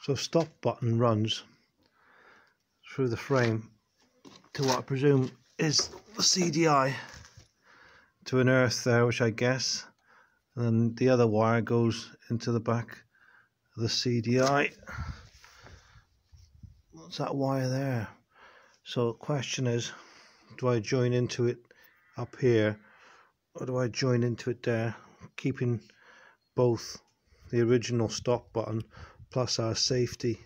So stop button runs through the frame to what I presume is the CDI to an earth there, which I guess, and then the other wire goes into the back of the CDI. What's that wire there? So the question is, do I join into it up here, or do I join into it there, keeping both the original stop button plus our safety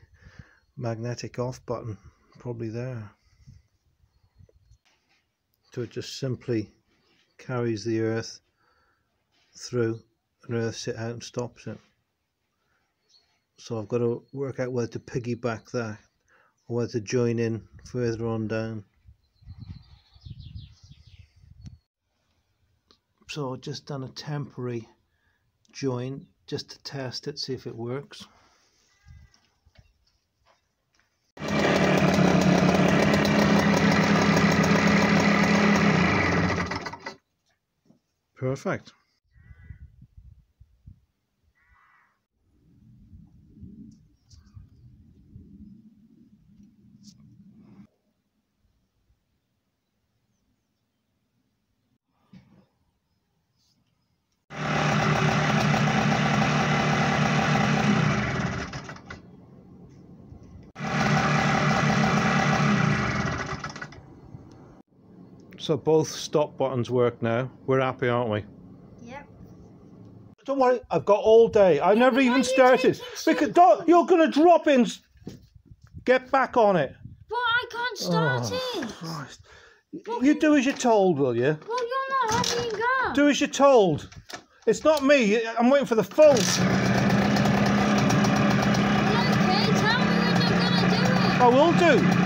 magnetic off button probably there? So it just simply carries the earth through and earths it out and stops it. So I've got to work out whether to piggyback that or whether to join in further on down. So I've just done a temporary join just to test it, see if it works. Perfect. So both stop buttons work now. We're happy, aren't we? Yep. Don't worry, I've got all day. I never even started. Because you're going to drop in. Get back on it. But I can't start it. Christ. You do as you're told, will you? Well, you're not letting me go. Do as you're told. It's not me. I'm waiting for the phone. Okay, tell me when you're going to do it. I will do.